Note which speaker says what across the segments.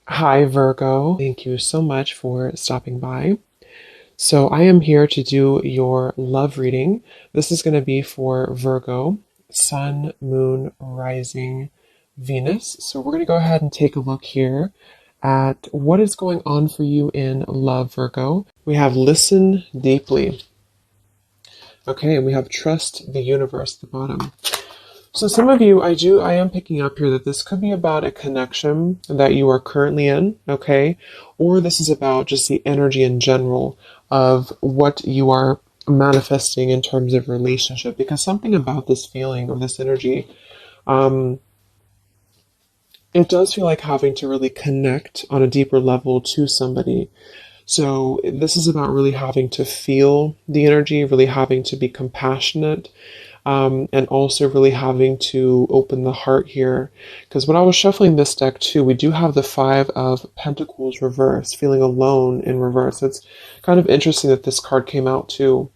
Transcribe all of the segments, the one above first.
Speaker 1: Hi, Virgo. Thank you so much for stopping by. So, I am here to do your love reading. This is going to be for Virgo, Sun, Moon, Rising, Venus. So, we're going to go ahead and take a look here at what is going on for you in love, Virgo. We have listen deeply. Okay, and we have trust the universe at the bottom. So some of you, I am picking up here that this could be about a connection that you are currently in, okay? Or this is about just the energy in general of what you are manifesting in terms of relationship. Because something about this feeling or this energy, um, it does feel like having to really connect on a deeper level to somebody. So this is about really having to feel the energy, really having to be compassionate, and also really having to open the heart here. Because when I was shuffling this deck too, we do have the Five of Pentacles reverse, feeling alone in reverse. It's kind of interesting that this card came out too,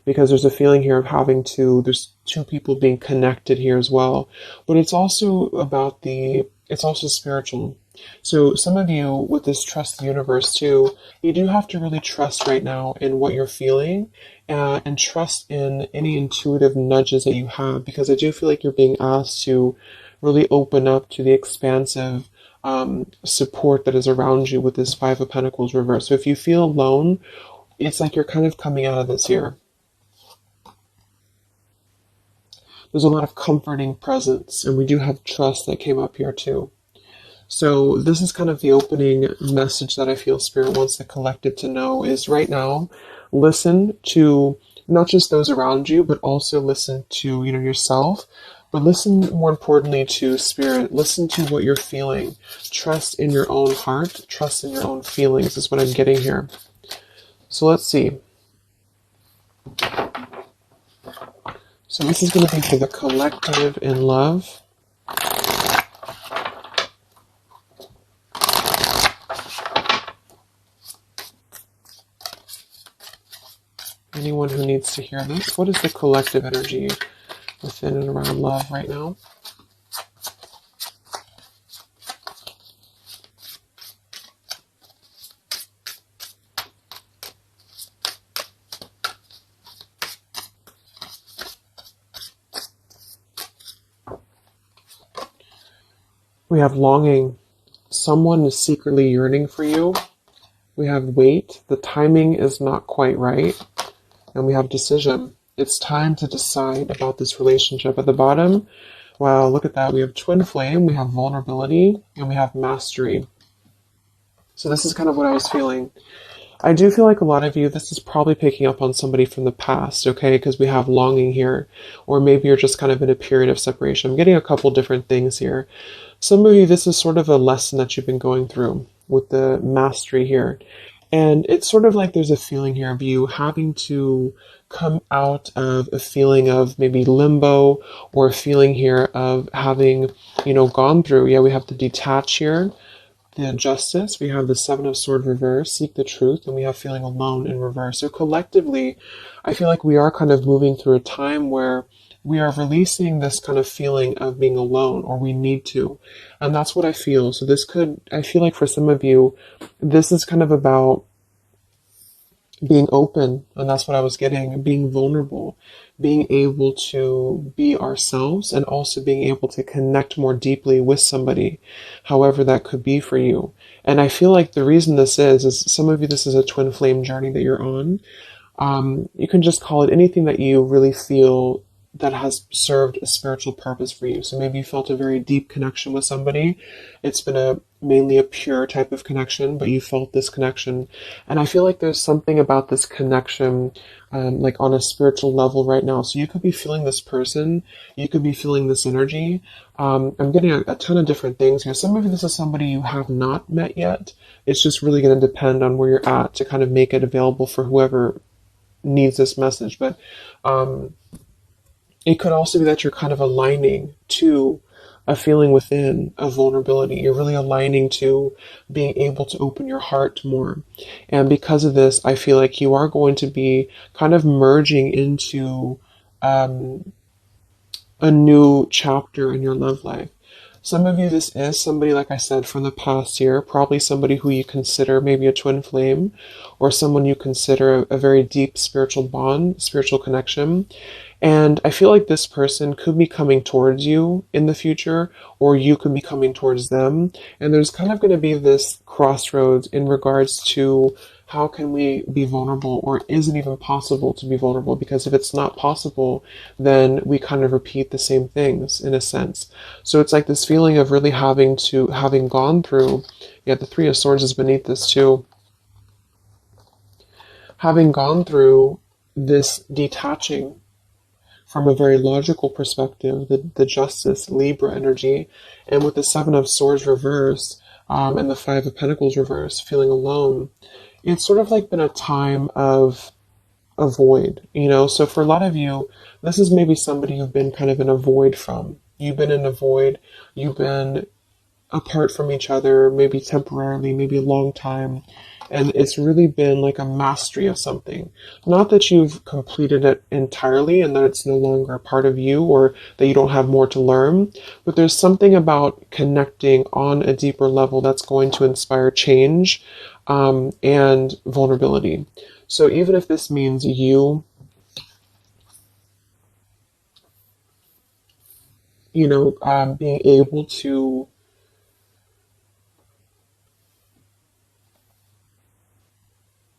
Speaker 1: because there's a feeling here of having to, there's two people being connected here as well. But it's also about it's also spiritual. So some of you with this trust the universe too, you do have to really trust right now in what you're feeling, and trust in any intuitive nudges that you have, because I do feel like you're being asked to really open up to the expansive support that is around you with this Five of Pentacles reverse. So if you feel alone, it's like you're kind of coming out of this here. There's a lot of comforting presence, and we do have trust that came up here too. So this is kind of the opening message that I feel Spirit wants the collective to know is right now, listen to not just those around you, but also listen to, yourself, but listen more importantly to Spirit. Listen to what you're feeling. Trust in your own heart. Trust in your own feelings is what I'm getting here. So let's see. So this is going to be for the collective in love. Anyone who needs to hear this, what is the collective energy within and around love right now? We have longing. Someone is secretly yearning for you. We have wait. The timing is not quite right. And we have decision. It's time to decide about this relationship. At the bottom, wow, look at that. We have twin flame, we have vulnerability, and we have mastery. So this is kind of what I was feeling. I do feel like a lot of you, this is probably picking up on somebody from the past, okay? Because we have longing here. Or maybe you're just kind of in a period of separation. I'm getting a couple different things here. Some of you, this is sort of a lesson that you've been going through with the mastery here. And it's sort of like there's a feeling here of you having to come out of a feeling of maybe limbo, or a feeling here of having, gone through. Yeah, we have the detach here, the justice. We have the Seven of Sword reverse, seek the truth, and we have feeling alone in reverse. So collectively, I feel like we are kind of moving through a time where we are releasing this kind of feeling of being alone, or we need to. And that's what I feel. So I feel like for some of you, this is kind of about being open. And that's what I was getting, being vulnerable, being able to be ourselves, and also being able to connect more deeply with somebody, however that could be for you. And I feel like the reason this is some of you, this is a twin flame journey that you're on. You can just call it anything that you really feel that has served a spiritual purpose for you. So maybe you felt a very deep connection with somebody. It's been mainly a pure type of connection, but you felt this connection. And I feel like there's something about this connection, like on a spiritual level right now. So you could be feeling this person, you could be feeling this energy. I'm getting a ton of different things here. Some of you, this is somebody you have not met yet. It's just really going to depend on where you're at to kind of make it available for whoever needs this message. But it could also be that you're kind of aligning to a feeling within of vulnerability. You're really aligning to being able to open your heart more. And because of this, I feel like you are going to be kind of merging into a new chapter in your love life. Some of you, this is somebody, like I said, from the past year, probably somebody who you consider maybe a twin flame, or someone you consider a very deep spiritual bond, spiritual connection. And I feel like this person could be coming towards you in the future, or you could be coming towards them. And there's kind of going to be this crossroads in regards to how can we be vulnerable, or is it even possible to be vulnerable? Because if it's not possible, then we kind of repeat the same things in a sense. So it's like this feeling of really having gone through, yeah, the Three of Swords is beneath this too, having gone through this detaching from a very logical perspective, the Justice Libra energy, and with the Seven of Swords reverse, and the Five of Pentacles reverse, feeling alone, it's sort of like been a time of a void, you know? So for a lot of you, this is maybe somebody you've been kind of in a void from. You've been in a void, you've been apart from each other, maybe temporarily, maybe a long time. And it's really been like a mastery of something. Not that you've completed it entirely and that it's no longer a part of you or that you don't have more to learn, but there's something about connecting on a deeper level that's going to inspire change, and vulnerability. So even if this means being able to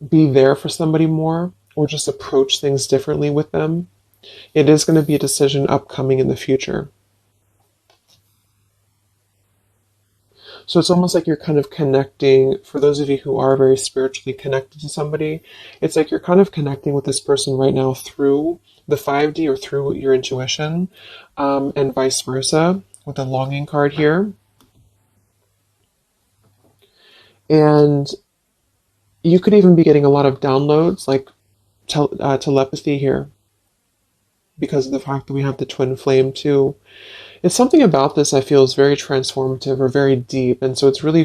Speaker 1: be there for somebody more or just approach things differently with them, it is going to be a decision upcoming in the future. So it's almost like you're kind of connecting, for those of you who are very spiritually connected to somebody, it's like you're kind of connecting with this person right now through the 5D or through your intuition, and vice versa with the longing card here. And you could even be getting a lot of downloads, like telepathy here, because of the fact that we have the twin flame too. It's something about this I feel is very transformative or very deep, and so it's really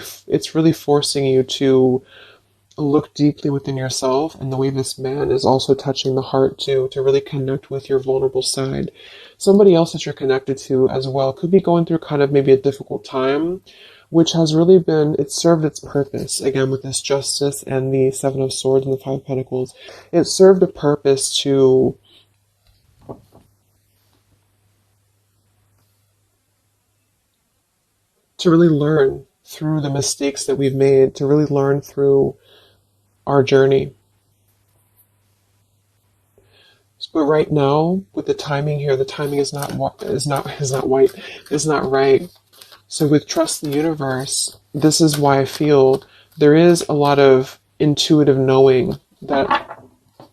Speaker 1: forcing you to look deeply within yourself, and the way this man is also touching the heart too, to really connect with your vulnerable side. Somebody else that you're connected to as well could be going through kind of maybe a difficult time, which has really been, it served its purpose. Again, with this Justice and the Seven of Swords and the Five of Pentacles, it served a purpose to really learn through the mistakes that we've made, to really learn through our journey. But right now, with the timing here, the timing is not right. So with Trust the Universe, this is why I feel there is a lot of intuitive knowing that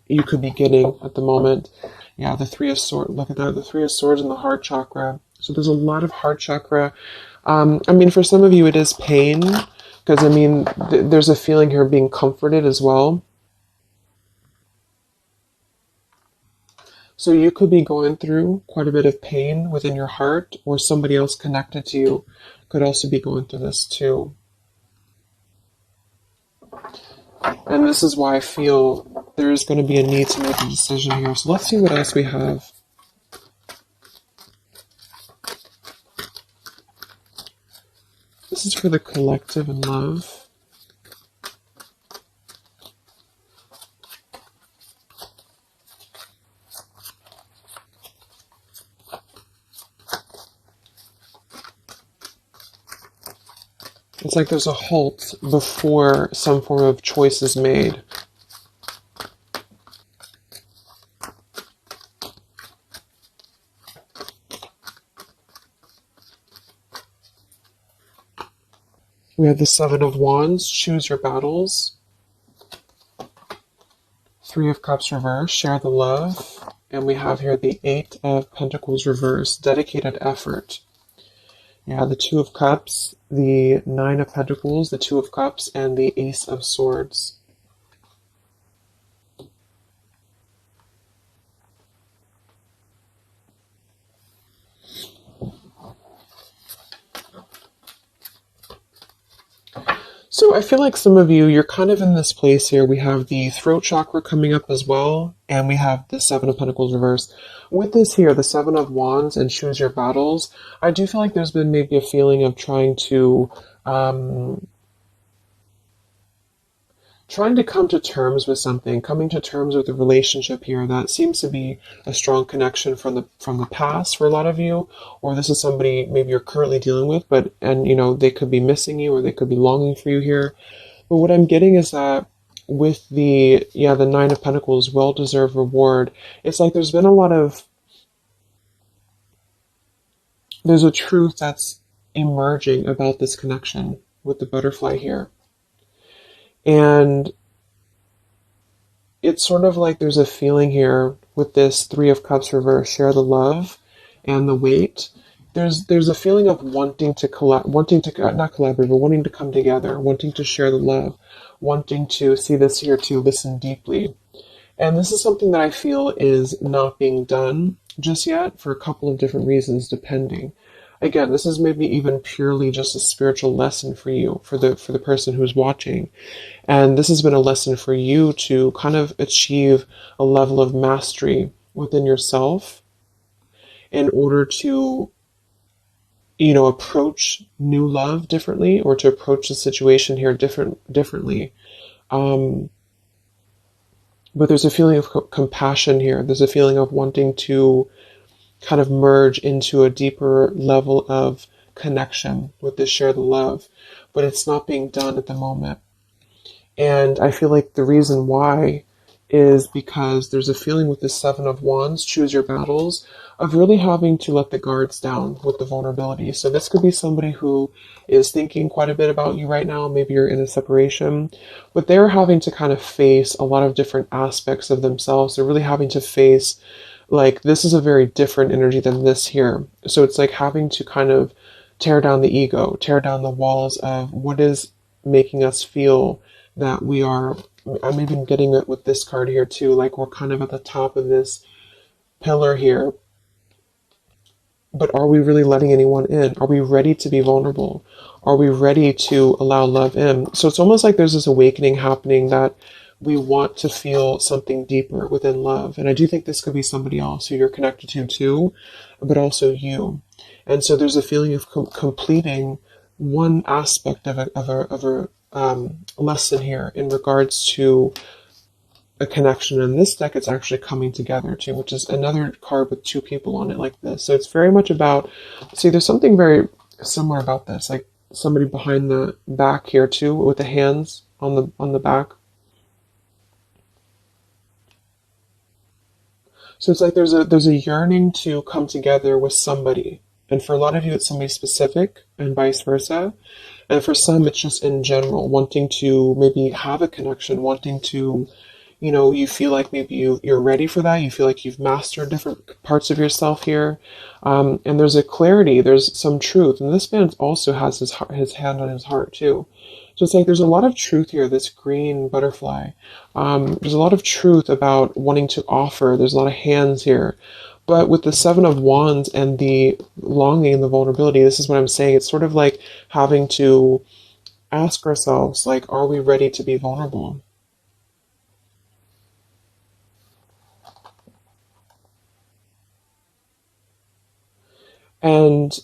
Speaker 1: you could be getting at the moment. Yeah, the Three of Swords, look at that, the Three of Swords and the heart chakra. So there's a lot of heart chakra. For some of you it is pain, because there's a feeling here of being comforted as well. So you could be going through quite a bit of pain within your heart, or somebody else connected to you could also be going through this too. And this is why I feel there is going to be a need to make a decision here. So let's see what else we have. This is for the collective and love. It's like there's a halt before some form of choice is made. We have the Seven of Wands, choose your battles. Three of Cups reverse, share the love. And we have here the Eight of Pentacles reverse, dedicated effort. Yeah, the Two of Cups, the Nine of Pentacles, the Two of Cups, and the Ace of Swords. So I feel like some of you, you're kind of in this place here. We have the throat chakra coming up as well, and we have the Seven of Pentacles reversed. With this here, the Seven of Wands and choose your battles, I do feel like there's been maybe a feeling of um, trying to come to terms with something, coming to terms with a relationship here that seems to be a strong connection from the past for a lot of you, or this is somebody maybe you're currently dealing with, but and you know they could be missing you or they could be longing for you here. But what I'm getting is that with the Nine of Pentacles, well-deserved reward, it's like there's a truth that's emerging about this connection with the butterfly here. And it's sort of like there's a feeling here with this Three of Cups reverse, share the love and the weight. There's a feeling of wanting to not collaborate, but wanting to come together, wanting to share the love, wanting to see this here to listen deeply. And this is something that I feel is not being done just yet for a couple of different reasons, depending. Again, this is maybe even purely just a spiritual lesson for you, for the person who's watching. And this has been a lesson for you to kind of achieve a level of mastery within yourself in order to, approach new love differently, or to approach the situation here differently. But there's a feeling of compassion here. There's a feeling of wanting to kind of merge into a deeper level of connection with this share the love, but it's not being done at the moment. And I feel like the reason why is because there's a feeling with the Seven of Wands, choose your battles, of really having to let the guards down with the vulnerability. So this could be somebody who is thinking quite a bit about you right now. Maybe you're in a separation, but they're having to kind of face a lot of different aspects of themselves. They're really having to face, like, this is a very different energy than this here. So it's like having to kind of tear down the ego, tear down the walls of what is making us feel that we are. I'm even getting it with this card here too, like we're kind of at the top of this pillar here, but are we really letting anyone in? Are we ready to be vulnerable? Are we ready to allow love in? So it's almost like there's this awakening happening that we want to feel something deeper within love. And I do think this could be somebody else who you're connected to too, but also you. And so there's a feeling of completing one aspect of a lesson here in regards to a connection. In this deck, it's actually coming together too, which is another card with two people on it like this. So it's very much about, see, there's something very similar about this, like somebody behind the back here too, with the hands on the back. So it's like there's a yearning to come together with somebody. And for a lot of you, it's somebody specific and vice versa. And for some, it's just in general, wanting to maybe have a connection, wanting to, you feel like maybe you're ready for that. You feel like you've mastered different parts of yourself here. And there's a clarity, there's some truth. And this man also has his hand on his heart too. So it's like there's a lot of truth here, this green butterfly. There's a lot of truth about wanting to offer. There's a lot of hands here. But with the Seven of Wands and the longing and the vulnerability, this is what I'm saying. It's sort of like having to ask ourselves, like, are we ready to be vulnerable? And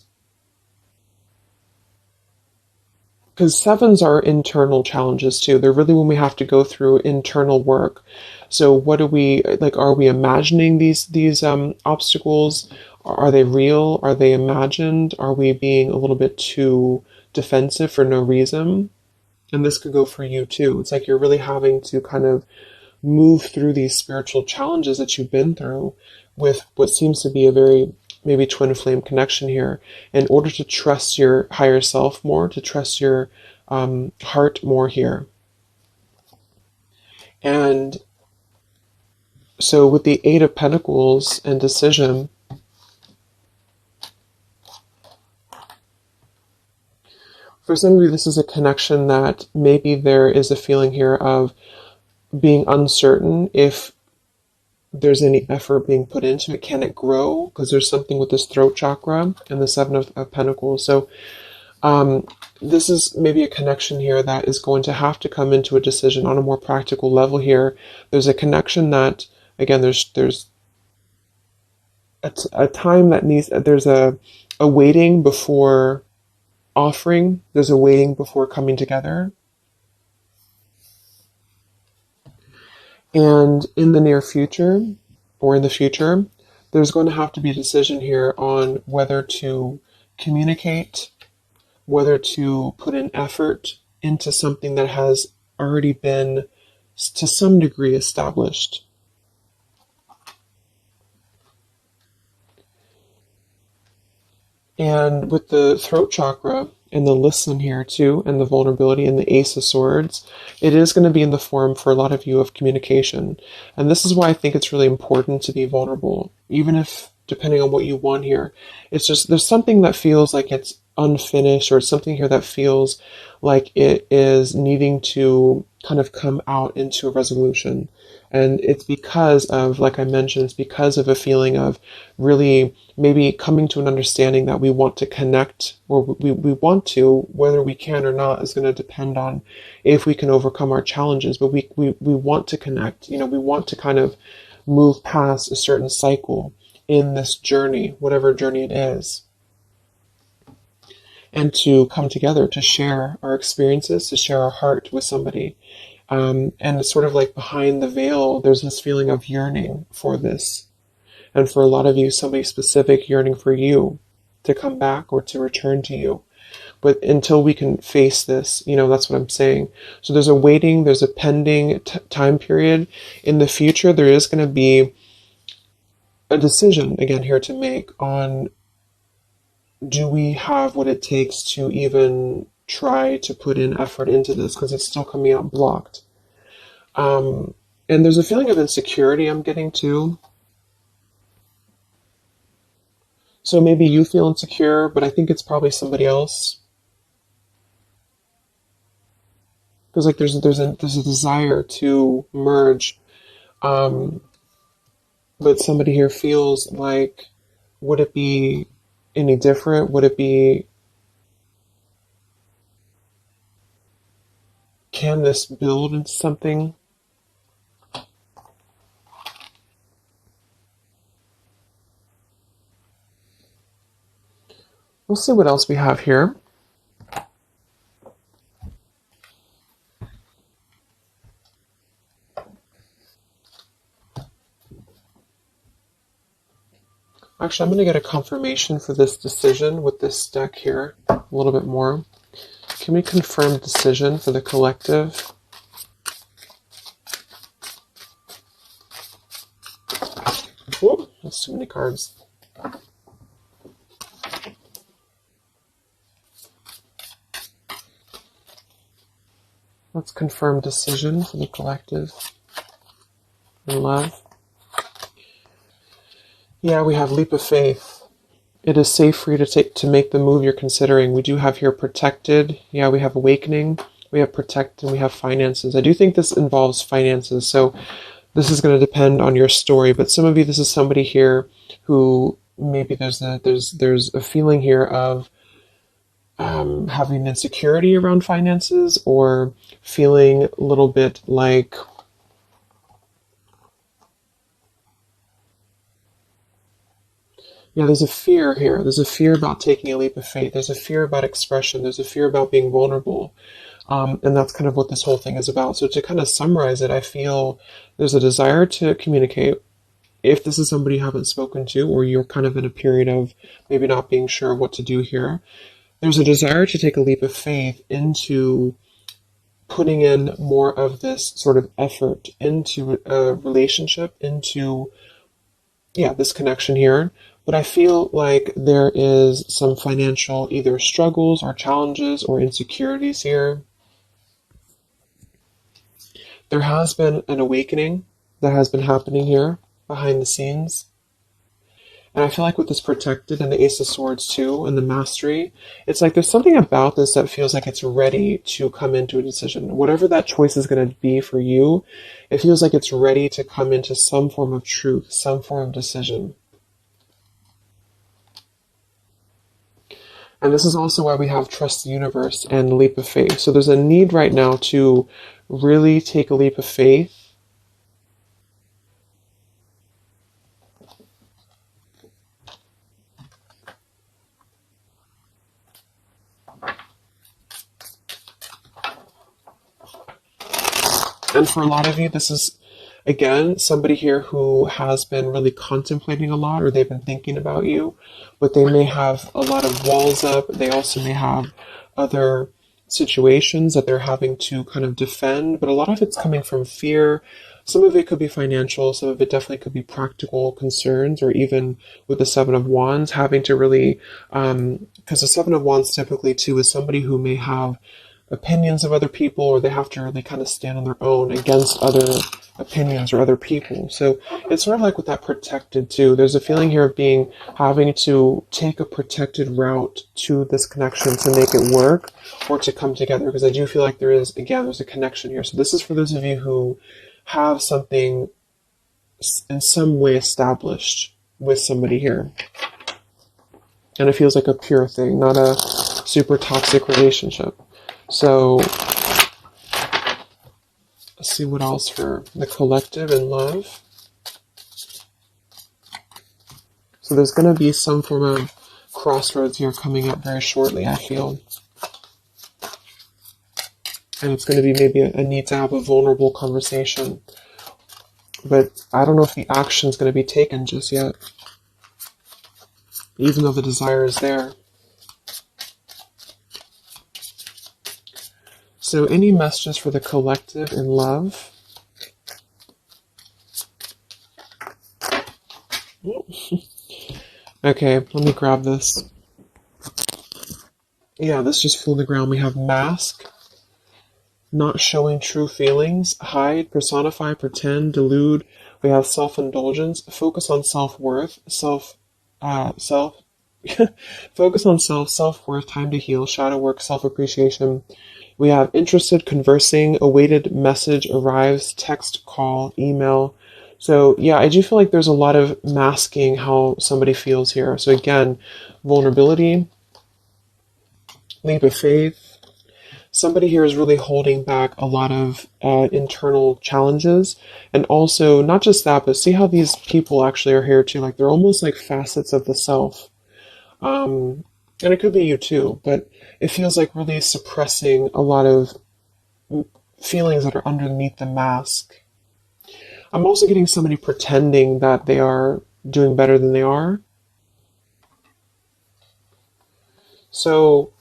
Speaker 1: because sevens are internal challenges too. They're really when we have to go through internal work. So what do we, like, are we imagining these obstacles? Are they real? Are they imagined? Are we being a little bit too defensive for no reason? And this could go for you too. It's like you're really having to kind of move through these spiritual challenges that you've been through with what seems to be a very maybe twin flame connection here, in order to trust your higher self more, to trust your heart more here. And so with the Eight of Pentacles and decision, for some of you, this is a connection that maybe there is a feeling here of being uncertain if there's any effort being put into it. Can it grow? Because there's something with this throat chakra and the Seven of Pentacles. So This is maybe a connection here that is going to have to come into a decision on a more practical level here. There's a connection that, again, there's a time that needs, there's a waiting before offering, there's a waiting before coming together. And in the near future, or in the future, there's going to have to be a decision here on whether to communicate, whether to put in effort into something that has already been to some degree established. And with the throat chakra and the listen here too, and the vulnerability and the Ace of Swords, it is going to be in the form for a lot of you of communication. And this is why I think it's really important to be vulnerable, even if, depending on what you want here, it's just, there's something that feels like it's unfinished, or it's something here that feels like it is needing to kind of come out into a resolution. And it's because of, like I mentioned, it's because of a feeling of really maybe coming to an understanding that we want to connect, or we want to, whether we can or not is going to depend on if we can overcome our challenges. But we want to connect, we want to kind of move past a certain cycle in this journey, whatever journey it is, and to come together to share our experiences, to share our heart with somebody. And it's sort of like behind the veil, there's this feeling of yearning for this. And for a lot of you, somebody specific yearning for you to come back or to return to you. But until we can face this, that's what I'm saying. So there's a waiting, there's a pending time period. In the future, there is going to be a decision, again, here to make on, do we have what it takes to even try to put in effort into this, because it's still coming out blocked. And there's a feeling of insecurity I'm getting too. So maybe you feel insecure, but I think it's probably somebody else. Because like there's a desire to merge, but somebody here feels like, would it be any different? Would it be, can this build into something? We'll see what else we have here. Actually, I'm going to get a confirmation for this decision with this deck here a little bit more. Can we confirm decision for the collective? Whoa, that's too many cards. Let's confirm decision for the collective in love. Yeah, we have leap of faith. It is safe for you to make the move you're considering. We do have here protected. Yeah, we have awakening. We have protect, and we have finances. I do think this involves finances. So this is going to depend on your story. But some of you, this is somebody here who maybe there's a feeling here of having insecurity around finances, or feeling a little bit like there's a fear here. There's a fear about taking a leap of faith. There's a fear about expression. There's a fear about being vulnerable. And that's kind of what this whole thing is about. So to kind of summarize it, I feel there's a desire to communicate. If this is somebody you haven't spoken to, or you're kind of in a period of maybe not being sure what to do here, there's a desire to take a leap of faith into putting in more of this sort of effort into a relationship, into this connection here. But I feel like there is some financial either struggles or challenges or insecurities here. There has been an awakening that has been happening here behind the scenes. And I feel like with this protected and the Ace of Swords too, and the mastery, it's like there's something about this that feels like it's ready to come into a decision. Whatever that choice is going to be for you, it feels like it's ready to come into some form of truth, some form of decision. And this is also why we have trust the universe and leap of faith. So there's a need right now to really take a leap of faith. And for a lot of you, this is, again, somebody here who has been really contemplating a lot, or they've been thinking about you, but they may have a lot of walls up. They also may have other situations that they're having to kind of defend, but a lot of it's coming from fear. Some of it could be financial, some of it definitely could be practical concerns, or even with the Seven of Wands, having to really, because the Seven of Wands typically too is somebody who may have opinions of other people, or they have to really kind of stand on their own against other opinions or other people. So it's sort of like with that protected too. There's a feeling here of having to take a protected route to this connection to make it work or to come together. Because I do feel like there's a connection here. So this is for those of you who have something in some way established with somebody here. And it feels like a pure thing, not a super toxic relationship. So let's see what else for the collective and love. So there's going to be some form of crossroads here coming up very shortly, I feel. And it's going to be maybe a need to have a vulnerable conversation. But I don't know if the action is going to be taken just yet, even though the desire is there. So any messages for the collective in love? Okay, let me grab this. Yeah, this just flew on the ground. We have mask, not showing true feelings, hide, personify, pretend, delude. We have self-indulgence, focus on self-worth, focus on self-worth, time to heal, shadow work, self-appreciation. We have interested, conversing, awaited message arrives, text, call, email. So yeah, I do feel like there's a lot of masking how somebody feels here. So again, vulnerability, leap of faith. Somebody here is really holding back a lot of internal challenges. And also, not just that, but see how these people actually are here too. Like they're almost like facets of the self. And it could be you too, but it feels like really suppressing a lot of feelings that are underneath the mask. I'm also getting somebody pretending that they are doing better than they are. So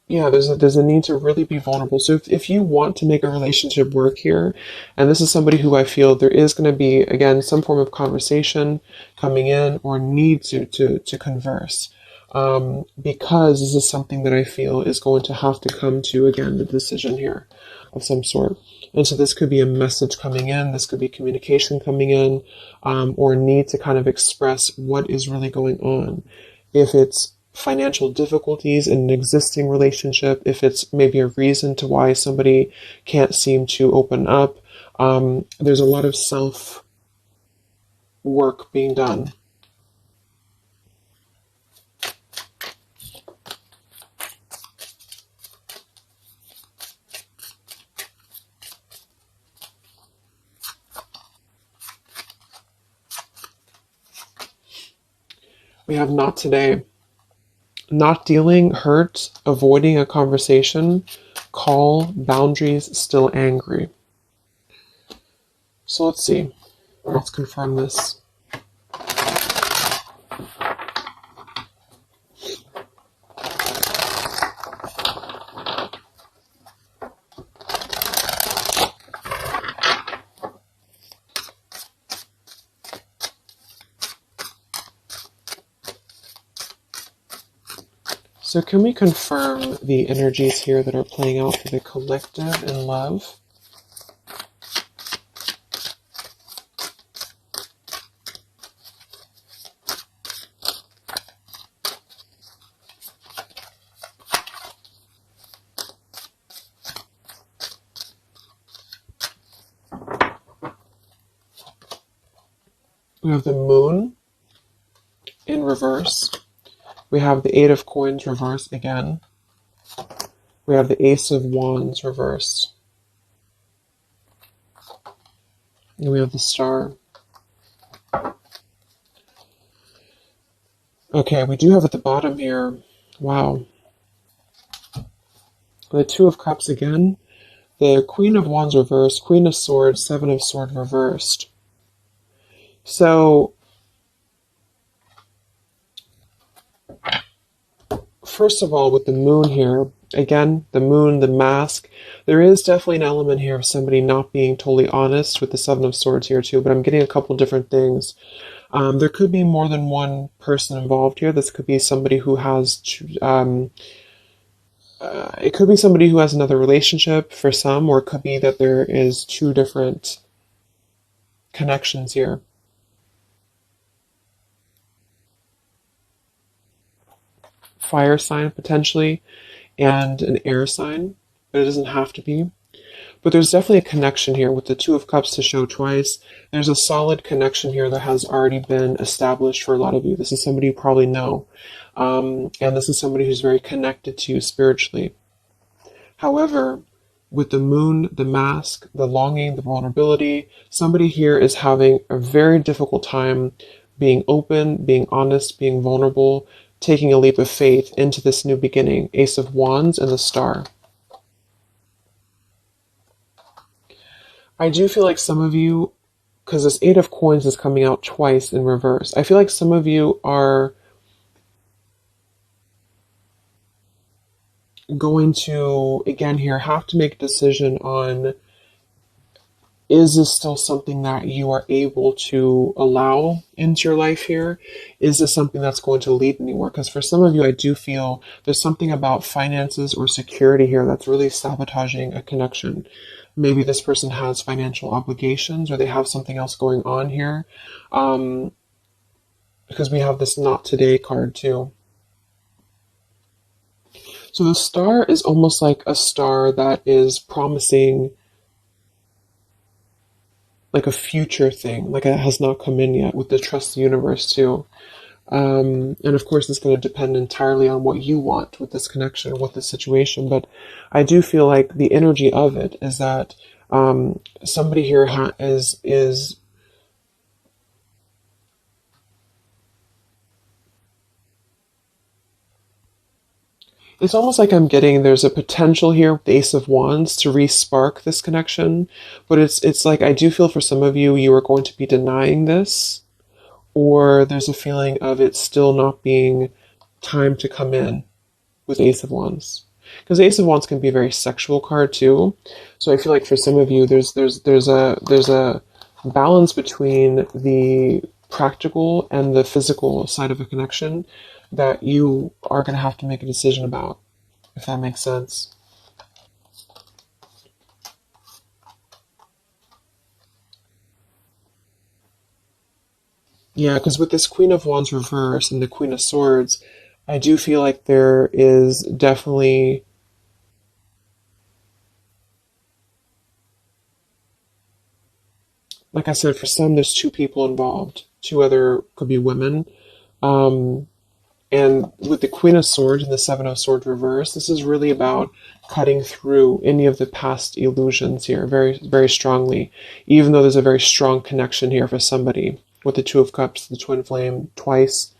Speaker 1: yeah, there's a need to really be vulnerable. So if you want to make a relationship work here, and this is somebody who I feel there is going to be, again, some form of conversation coming in or need to converse. Because this is something that I feel is going to have to come to, again, the decision here of some sort. And so this could be a message coming in, this could be communication coming in, or need to kind of express what is really going on. If it's financial difficulties in an existing relationship, if it's maybe a reason to why somebody can't seem to open up, there's a lot of self work being done. We have not today. Not dealing, hurt, avoiding a conversation, call, boundaries, still angry. So let's see. Let's confirm this. So can we confirm the energies here that are playing out for the collective in love? We have the moon in reverse. We have the Eight of Coins reversed again. We have the Ace of Wands reversed. And we have the Star. Okay, we do have at the bottom here, wow, the Two of Cups again, the Queen of Wands reversed, Queen of Swords, Seven of Swords reversed. So, first of all, with the Moon here, again, the Moon, the mask, there is definitely an element here of somebody not being totally honest with the Seven of Swords here too, but I'm getting a couple different things. There could be more than one person involved here. This could be somebody who has, it could be somebody who has another relationship for some, or it could be that there is two different connections here. Fire sign potentially, and an air sign, but it doesn't have to be. But there's definitely a connection here with the Two of Cups to show twice. There's a solid connection here that has already been established for a lot of you. This is somebody you probably know. And this is somebody who's very connected to you spiritually. However, with the Moon, the mask, the longing, the vulnerability, somebody here is having a very difficult time being open, being honest, being vulnerable, taking a leap of faith into this new beginning. Ace of Wands and the Star. I do feel like some of you, because this Eight of Coins is coming out twice in reverse, I feel like some of you are going to, again here, have to make a decision on, is this still something that you are able to allow into your life here? Is this something that's going to lead anywhere? Because for some of you, I do feel there's something about finances or security here that's really sabotaging a connection. Maybe this person has financial obligations or they have something else going on here. Because we have this Not Today card too. So the Star is almost like a star that is promising like a future thing, like it has not come in yet, with the Trust the Universe too. And of course, it's going to depend entirely on what you want with this connection, with this situation. But I do feel like the energy of it is that somebody here is it's almost like I'm getting there's a potential here with the Ace of Wands to re-spark this connection. But it's like I do feel for some of you, you are going to be denying this, or there's a feeling of it still not being time to come in with Ace of Wands. Because Ace of Wands can be a very sexual card too. So I feel like for some of you there's a balance between the practical and the physical side of a connection that you are going to have to make a decision about, if that makes sense. Yeah, because with this Queen of Wands reverse and the Queen of Swords, I do feel like there is definitely, like I said, for some, there's two people involved. Two other could be women. Um, and with the Queen of Swords and the Seven of Swords reverse, this is really about cutting through any of the past illusions here very, very strongly, even though there's a very strong connection here for somebody with the Two of Cups, the Twin Flame, twice.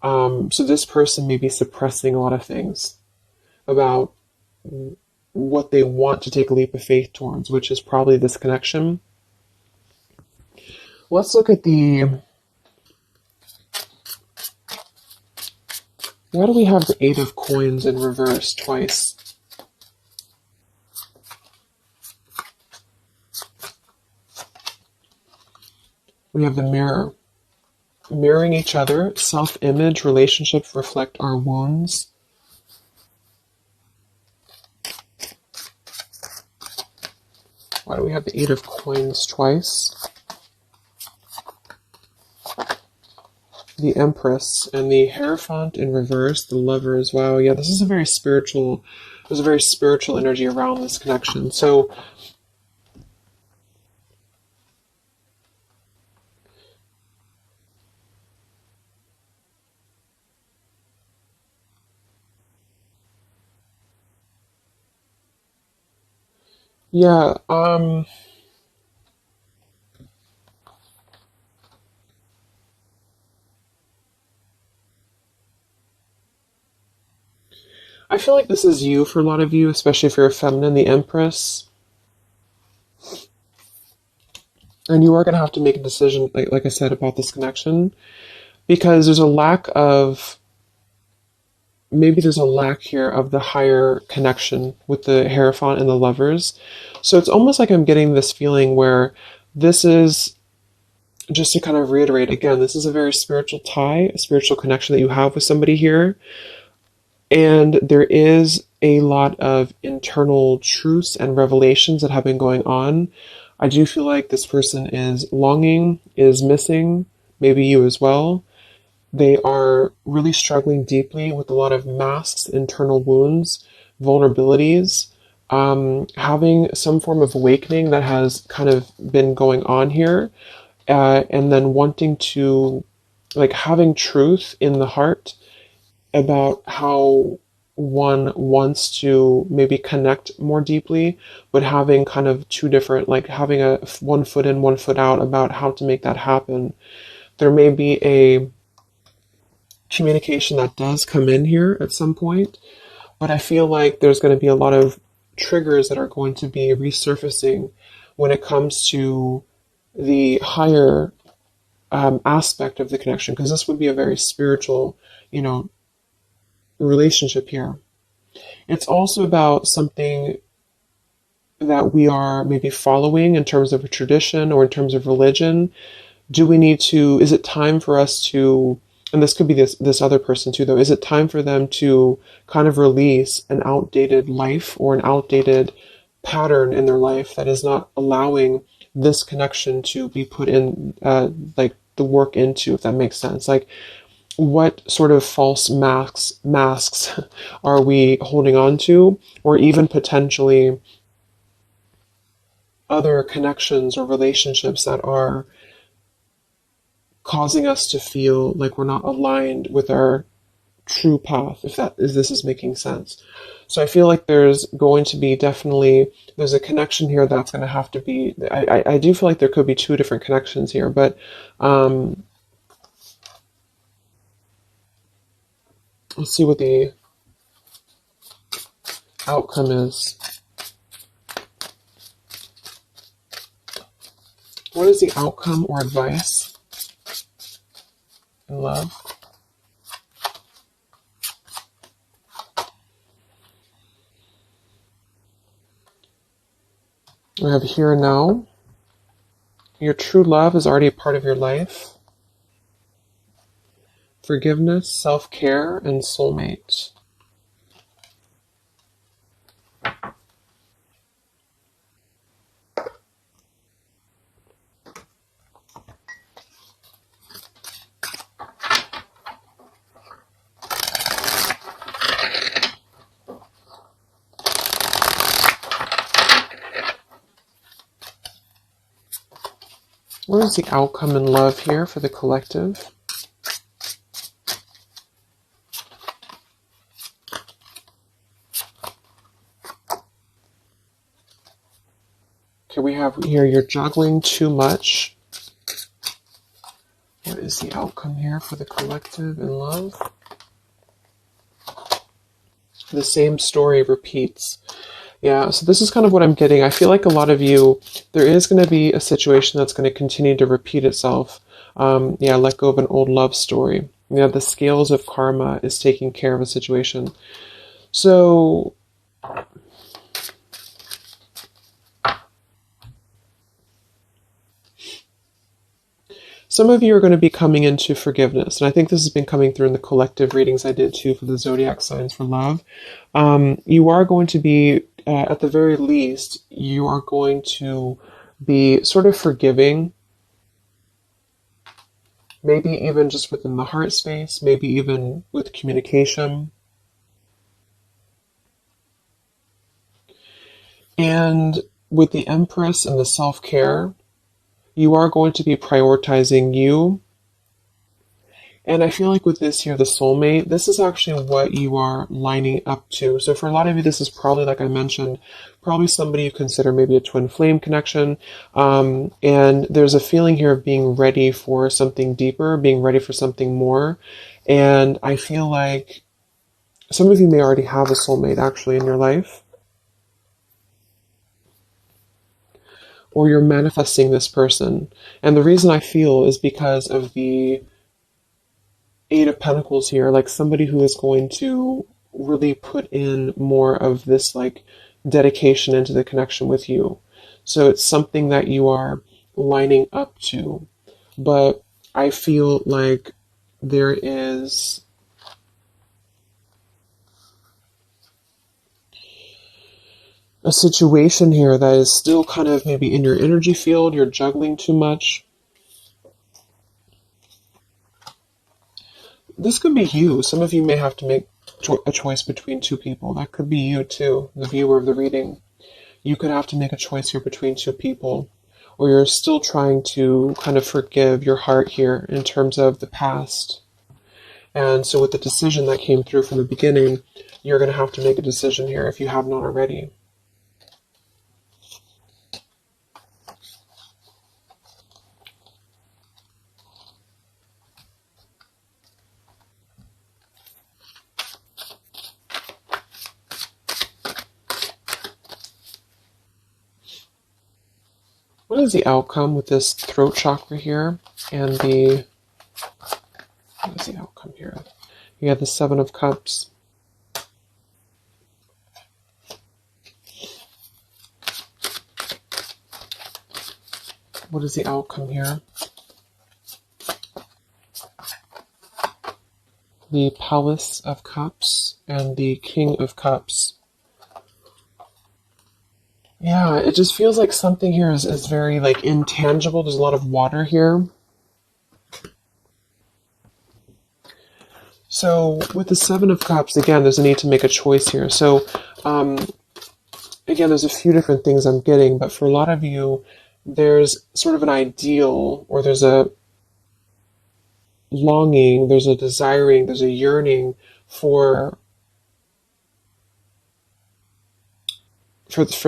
Speaker 1: So this person may be suppressing a lot of things about what they want to take a leap of faith towards, which is probably this connection. Let's look at why do we have the Eight of Coins in reverse twice? We have the Mirror. Mirroring each other, self-image, relationships reflect our wounds. Why do we have the Eight of Coins twice? The Empress and the Hierophant in reverse, the Lovers. Wow, yeah, this is a very spiritual, there's a very spiritual energy around this connection. So Yeah, I feel like this is you for a lot of you, especially if you're a feminine, the Empress. And you are going to have to make a decision, like I said, about this connection, because there's a lack of, maybe there's a lack here of the higher connection with the Hierophant and the lovers. So it's almost like I'm getting this feeling where this is, just to kind of reiterate again, this is a very spiritual tie, a spiritual connection that you have with somebody here. And there is a lot of internal truths and revelations that have been going on. I do feel like this person is longing, is missing, maybe you as well. They are really struggling deeply with a lot of masks, internal wounds, vulnerabilities, having some form of awakening that has kind of been going on here, and then wanting to, like, having truth in the heart about how one wants to maybe connect more deeply, but having kind of two different, like having a one foot in, one foot out about how to make that happen. There may be a communication that does come in here at some point, but I feel like there's going to be a lot of triggers that are going to be resurfacing when it comes to the higher aspect of the connection, because this would be a very spiritual, you know, relationship here. It's also about something that we are maybe following in terms of a tradition or in terms of religion. Do we need to, is it time for us to, and this could be this other person too though, is it time for them to kind of release an outdated life or an outdated pattern in their life that is not allowing this connection to be put in, like the work into, if that makes sense? Like, what sort of false masks are we holding on to, or even potentially other connections or relationships that are causing us to feel like we're not aligned with our true path, if this is making sense. So I feel like there's going to be definitely, there's a connection here that's going to have to be, I do feel like there could be two different connections here, but um, let's see what the outcome is. What is the outcome or advice in love? We have here and now. Your true love is already a part of your life. Forgiveness, self-care, and soulmate. What is the outcome in love here for the collective? Okay, we have here, you're juggling too much. What is the outcome here for the collective in love? The same story repeats. Yeah, so this is kind of what I'm getting. I feel like a lot of you, there is going to be a situation that's going to continue to repeat itself. Yeah, let go of an old love story. Yeah, the scales of karma is taking care of a situation. So some of you are going to be coming into forgiveness, and I think this has been coming through in the collective readings I did too for the zodiac signs for love. You are going to be, at the very least, you are going to be sort of forgiving, maybe even just within the heart space, maybe even with communication. And with the Empress and the self-care, you are going to be prioritizing you And I feel like with this here, the soulmate, this is actually what you are lining up to. So for a lot of you, this is probably, like I mentioned, probably somebody you consider maybe a twin flame connection. And there's a feeling here of being ready for something deeper, being ready for something more. And I feel like some of you may already have a soulmate actually in your life, or you're manifesting this person. And the reason I feel is because of the Eight of Pentacles here, like somebody who is going to really put in more of this like dedication into the connection with you. So it's something that you are lining up to. But I feel like there is a situation here that is still kind of maybe in your energy field, you're juggling too much. This could be you. Some of you may have to make a choice between two people. That could be you too, the viewer of the reading. You could have to make a choice here between two people, or you're still trying to kind of forgive your heart here in terms of the past. And so with the decision that came through from the beginning, you're going to have to make a decision here if you have not already. What is the outcome with this throat chakra here and the... What is the outcome here? You have the Seven of Cups. What is the outcome here? The Palace of Cups and the King of Cups. Yeah, it just feels like something here is very like intangible. There's a lot of water here. So with the Seven of Cups, again, there's a need to make a choice here. So again, there's a few different things I'm getting, but for a lot of you, there's sort of an ideal, or there's a longing, there's a desiring, there's a yearning for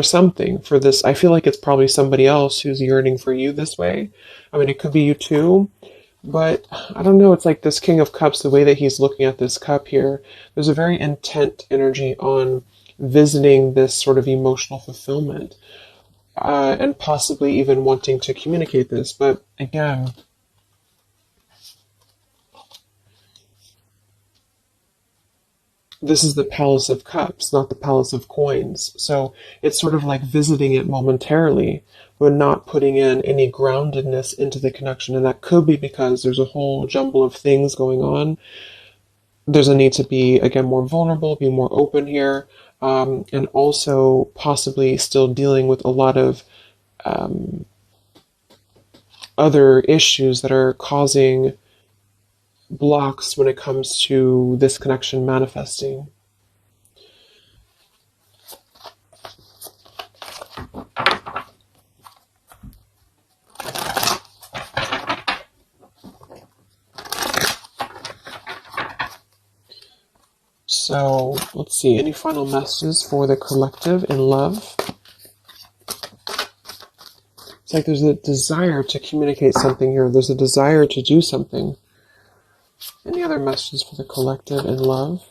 Speaker 1: something, for this. I feel like it's probably somebody else who's yearning for you this way. I mean, it could be you too, but I don't know. It's like this King of Cups, the way that he's looking at this cup here, there's a very intent energy on visiting this sort of emotional fulfillment, and possibly even wanting to communicate this. But again, this is the Palace of Cups, not the Palace of Coins. So it's sort of like visiting it momentarily, but not putting in any groundedness into the connection. And that could be because there's a whole jumble of things going on. There's a need to be, again, more vulnerable, be more open here, and also possibly still dealing with a lot of other issues that are causing blocks when it comes to this connection manifesting. So let's see, any final messages for the collective in love? It's like there's a desire to communicate something here. There's a desire to do something. Any other messages for the collective in love?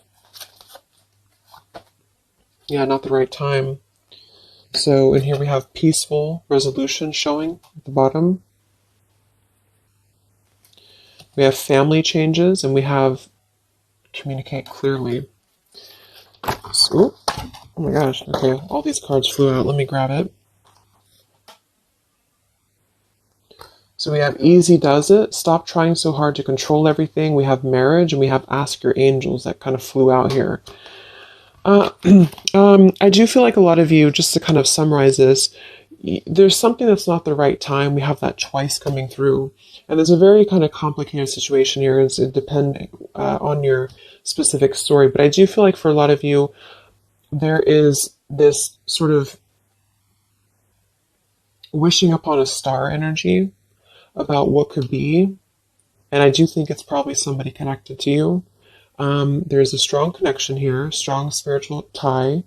Speaker 1: Yeah, not the right time. So in here we have peaceful resolution showing at the bottom. We have family changes, and we have communicate clearly. So, oh my gosh, okay, all these cards flew out. Let me grab it. So we have easy does it, stop trying so hard to control everything. We have marriage, and we have ask your angels that kind of flew out here. I do feel like a lot of you, just to kind of summarize this, there's something that's not the right time. We have that twice coming through. And there's a very kind of complicated situation here. It's depending on your specific story. But I do feel like for a lot of you, there is this sort of wishing upon a star energy about what could be. And I do think it's probably somebody connected to you. There's a strong connection here, strong spiritual tie.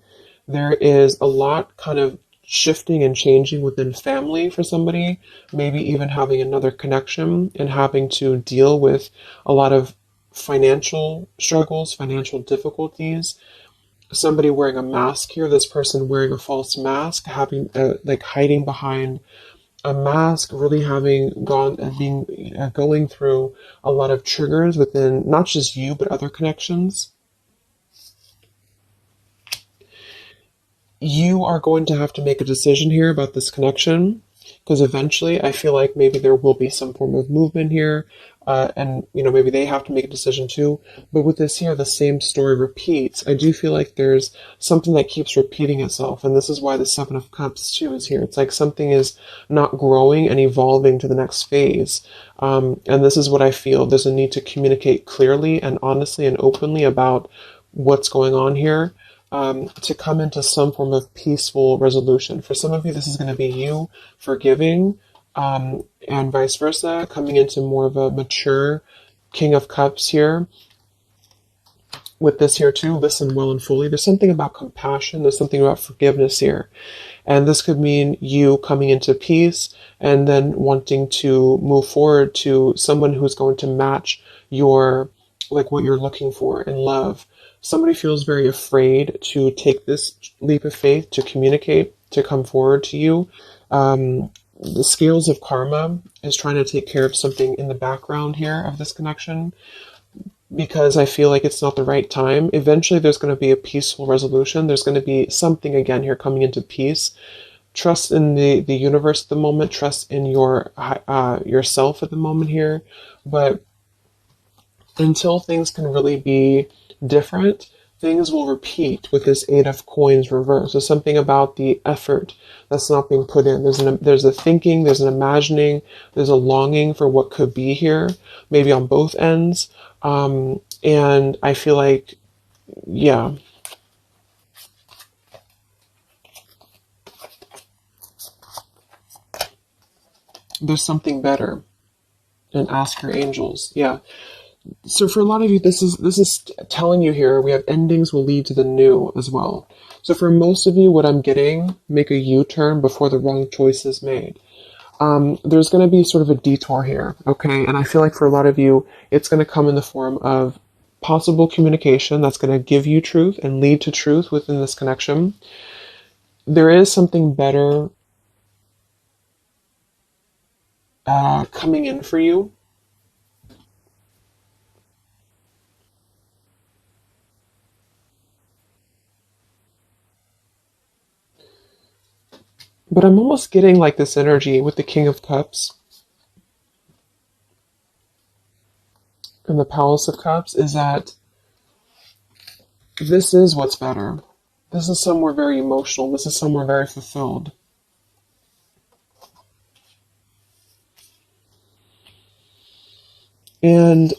Speaker 1: There is a lot kind of shifting and changing within family for somebody, maybe even having another connection and having to deal with a lot of financial struggles, financial difficulties. Somebody wearing a mask here, this person wearing a false mask, having like hiding behind a mask, really having gone and being going through a lot of triggers within not just you but other connections. You are going to have to make a decision here about this connection, because eventually I feel like maybe there will be some form of movement here, and maybe they have to make a decision too. But with this here, the same story repeats. I do feel like there's something that keeps repeating itself, and this is why the Seven of Cups too is here. It's like something is not growing and evolving to the next phase. And this is what I feel. There's a need to communicate clearly and honestly and openly about what's going on here, to come into some form of peaceful resolution. For some of you, this is going to be you forgiving, and vice versa, coming into more of a mature King of Cups here. With this here too, listen well and fully. There's something about compassion. There's something about forgiveness here. And this could mean you coming into peace and then wanting to move forward to someone who's going to match your, like what you're looking for in love. Somebody feels very afraid to take this leap of faith, to communicate, to come forward to you. The scales of karma is trying to take care of something in the background here of this connection, because I feel like it's not the right time. Eventually there's going to be a peaceful resolution. There's going to be something again here coming into peace. Trust in the universe at the moment. Trust in yourself at the moment here. But until things can really be different, things will repeat with this Eight of Coins reverse. There's something about the effort that's not being put in. There's a thinking, there's an imagining, there's a longing for what could be here, maybe on both ends. And I feel like, yeah, there's something better. And ask your angels. Yeah. So for a lot of you, this is telling you here, we have endings will lead to the new as well. So for most of you, what I'm getting, make a U-turn before the wrong choice is made. There's going to be sort of a detour here, okay? And I feel like for a lot of you, it's going to come in the form of possible communication that's going to give you truth and lead to truth within this connection. There is something better coming in for you. But I'm almost getting like this energy with the King of Cups and the Palace of Cups is that this is what's better. This is somewhere very emotional. This is somewhere very fulfilled. And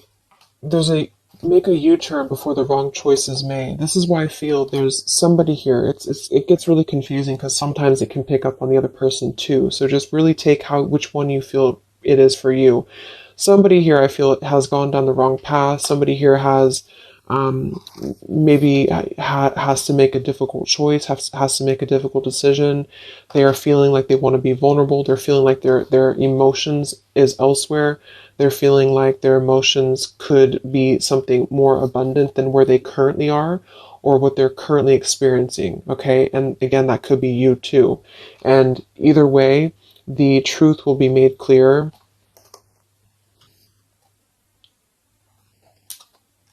Speaker 1: there's a make a U-turn before the wrong choice is made. This is why I feel there's somebody here. It gets really confusing because sometimes it can pick up on the other person too. So just really take which one you feel it is for you. Somebody here I feel has gone down the wrong path. Somebody here has maybe has to make a difficult choice, has to make a difficult decision. They are feeling like they want to be vulnerable. They're feeling like their emotions is elsewhere. They're feeling like their emotions could be something more abundant than where they currently are or what they're currently experiencing, okay? And again, that could be you too. And either way, the truth will be made clear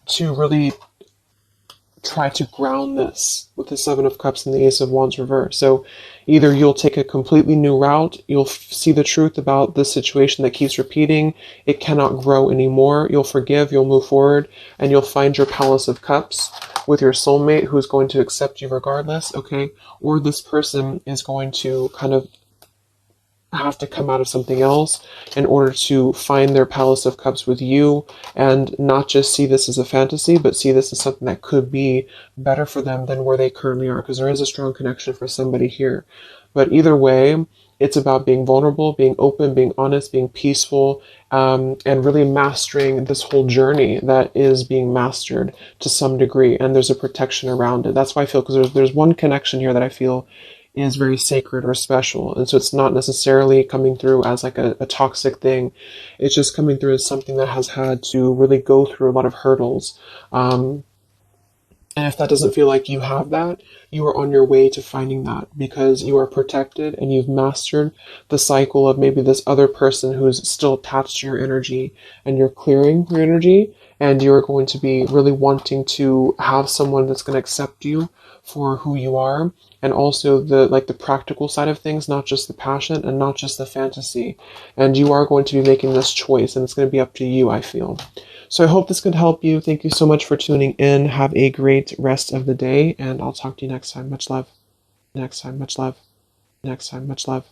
Speaker 1: to really try to ground this with the Seven of Cups and the Ace of Wands reverse. So either you'll take a completely new route, you'll see the truth about this situation that keeps repeating, it cannot grow anymore, you'll forgive, you'll move forward, and you'll find your Palace of Cups with your soulmate who's going to accept you regardless, okay? Or this person is going to kind of have to come out of something else in order to find their Palace of Cups with you and not just see this as a fantasy, but see this as something that could be better for them than where they currently are, because there is a strong connection for somebody here. But either way, It's about being vulnerable, being open, being honest, being peaceful, and really mastering this whole journey that is being mastered to some degree. And there's a protection around it. That's why I feel, because there's one connection here that I feel is very sacred or special. And so it's not necessarily coming through as like a toxic thing. It's just coming through as something that has had to really go through a lot of hurdles. And if that doesn't feel like you have that, you are on your way to finding that, because you are protected and you've mastered the cycle of maybe this other person who's still attached to your energy, and you're clearing your energy, and you're going to be really wanting to have someone that's going to accept you for who you are, and also the practical side of things, not just the passion and not just the fantasy. And you are going to be making this choice, and it's going to be up to you, I feel. So I hope this could help you. Thank you so much for tuning in. Have a great rest of the day, and I'll talk to you next time. Much love. Next time, much love. Next time, much love.